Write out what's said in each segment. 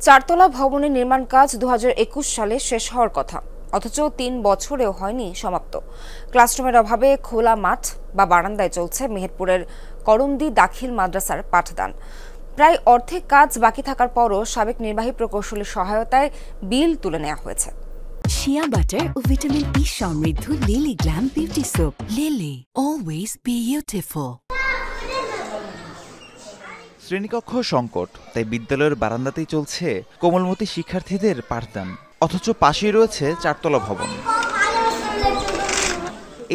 চারতলা ভবনের নির্মাণ কাজ 2021 সালে শেষ হওয়ার কথা, অথচ 3 বছরেও হয়নি সমাপ্ত। ক্লাসরুমের অভাবে খোলা মাঠ বা বারান্দায় চলছে মেহেরপুরের করমদি দাখিল মাদ্রাসার পাঠদান। প্রায় অর্ধেক কাজ বাকি থাকার পরও সাবেক নির্বাহী প্রকৌশলীর সহায়তায় বিল তুলে নেওয়া হয়েছে। শিয়া বাটার ও ভিটামিন ই সমৃদ্ধ lily glam beauty soap. Lily, always beautiful. শ্রেণীকক্ষ সংকট, তাই বিদ্যালয়ের বারান্দাতেই চলছে কোমলমতি শিক্ষার্থীদের পাঠদান, অথচ পাশেই রয়েছে চারতলা ভবন।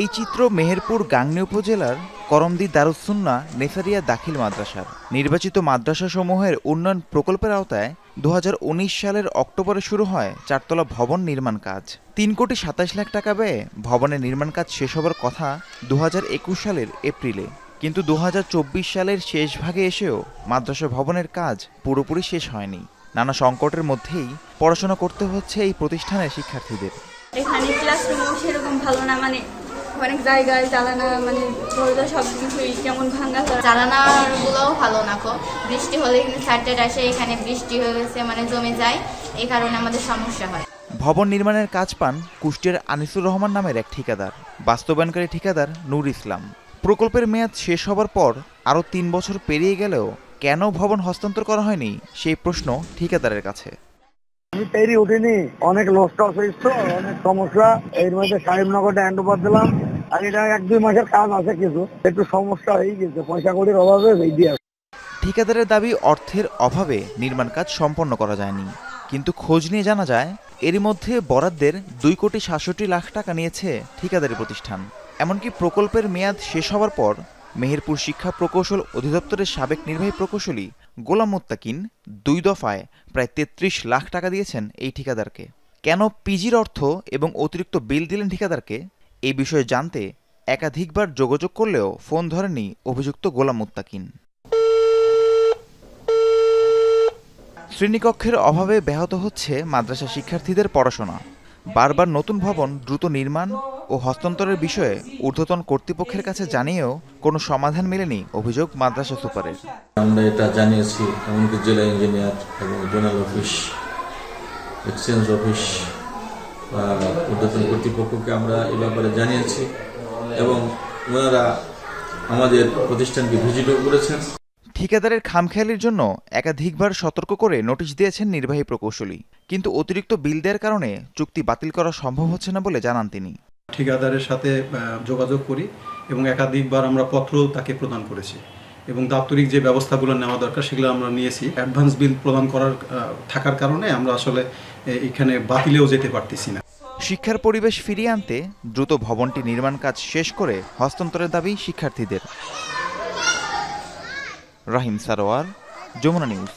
এই চিত্র মেহেরপুর গাংনী উপজেলার করমদি দারুস সুন্নাহ নেসারিয়া দাখিল মাদ্রাসার। নির্বাচিত মাদ্রাসাসমূহের উন্নয়ন প্রকল্পের আওতায় 2019 সালের অক্টোবরে শুরু হয় চারতলা ভবন নির্মাণ কাজ। 3,27,00,000 টাকা ব্যয়ে ভবনের নির্মাণ কাজ শেষ হবার কথা 2021 সালের এপ্রিলে, কিন্তু 2024 সালের শেষ ভাগে এসেও মাদ্রাসা ভবনের কাজ পুরোপুরি শেষ হয়নি। নানা সংকটের মধ্যেই পড়াশোনা করতে হচ্ছে এই প্রতিষ্ঠানের শিক্ষার্থীদের। এখানে ক্লাসরুমও সেরকম ভালো না, অনেক জায়গায় জানালা দরজা সব কিছুই কেমন ভাঙা, জানালাগুলোও ভালো না। বৃষ্টি হলে এখানে ছাড়তে আসে, এখানে বৃষ্টি হয়ে গেছে জমে যায়, এই কারণে আমাদের সমস্যা হয়। ভবন নির্মাণের কাজ পান কুষ্টিয়ার আনিসুর রহমান নামের এক ঠিকাদার। বাস্তবায়নকারী ঠিকাদার নূর ইসলাম। প্রকল্পের মেয়াদ শেষ হবার পর আরও 3 বছর পেরিয়ে গেলেও কেন ভবন হস্তান্তর করা হয়নি সেই প্রশ্ন ঠিকাদারের কাছে। আমি পেরি উঠিনি, অনেক লস হয়েছে, অনেক সমস্যা। এর মধ্যে সাহেবনগরটা হ্যান্ড ওভার দিলাম, আর এটা 1-2 মাসের কাজ আছে, কিছু একটু সমস্যা হয়ে গেছে, পয়সা কড়ির অভাবে দিয়ে। ঠিকাদারের দাবি অর্থের অভাবে নির্মাণ কাজ সম্পন্ন করা যায়নি, কিন্তু খোঁজ নিয়ে জানা যায় এরই মধ্যে বরাদ্দের 2,67,00,000 টাকা নিয়েছে ঠিকাদারি প্রতিষ্ঠান। এমনকি প্রকল্পের মেয়াদ শেষ হওয়ার পর মেহেরপুর শিক্ষা প্রকৌশল অধিদপ্তরের সাবেক নির্বাহী প্রকৌশলী গোলাম মুত্তাকিন 2 দফায় প্রায় 33 লাখ টাকা দিয়েছেন এই ঠিকাদারকে। কেন পিজির অর্থ এবং অতিরিক্ত বিল দিলেন ঠিকাদারকে, এই বিষয়ে জানতে একাধিকবার যোগাযোগ করলেও ফোন ধরেনি অভিযুক্ত গোলাম মুত্তাকিন। শ্রেণীকক্ষের অভাবে ব্যাহত হচ্ছে মাদ্রাসা শিক্ষার্থীদের পড়াশোনা। বারবার নতুন ভবন দ্রুত নির্মাণ ও হস্তান্তরের বিষয়ে ঊর্ধ্বতন কর্তৃপক্ষের কাছে জানিয়েও কোনো সমাধান মেলেনি অভিযোগ মাদ্রাসা সুপারের। আমরা এটা জানিয়েছি, এমনকি জেলা ইঞ্জিনিয়ার এবং জোনাল অফিস, এক্সচেঞ্জ অফিস, ঊর্ধ্বতন কর্তৃপক্ষকে আমরা এ ব্যাপারে জানিয়েছি এবং ওনারা আমাদের প্রতিষ্ঠানকে ভিজিটও করেছেন। ঠিকাদারের খামখেয়ালির জন্য একাধিকবার সতর্ক করে নোটিশ দিয়েছেন নির্বাহী প্রকৌশলী, কিন্তু অতিরিক্ত বিল দেওয়ার কারণে চুক্তি বাতিল করা সম্ভব হচ্ছে না বলে জানান তিনি। ঠিকাদারের সাথে যোগাযোগ করি এবং একাধিকবার আমরা পত্র তাকে প্রদান করেছি এবং দাপ্তরিক যে ব্যবস্থাগুলো নেওয়া দরকার সেগুলো আমরা নিয়েছি। অ্যাডভান্স বিল প্রদান করার থাকার কারণে আমরা আসলে এখানে বাতিলেও যেতে পারতেছি না। শিক্ষার পরিবেশ ফিরিয়ে আনতে দ্রুত ভবনটি নির্মাণ কাজ শেষ করে হস্তান্তরের দাবি শিক্ষার্থীদের। রাহিম সারোয়ার, যমুনা নিউজ।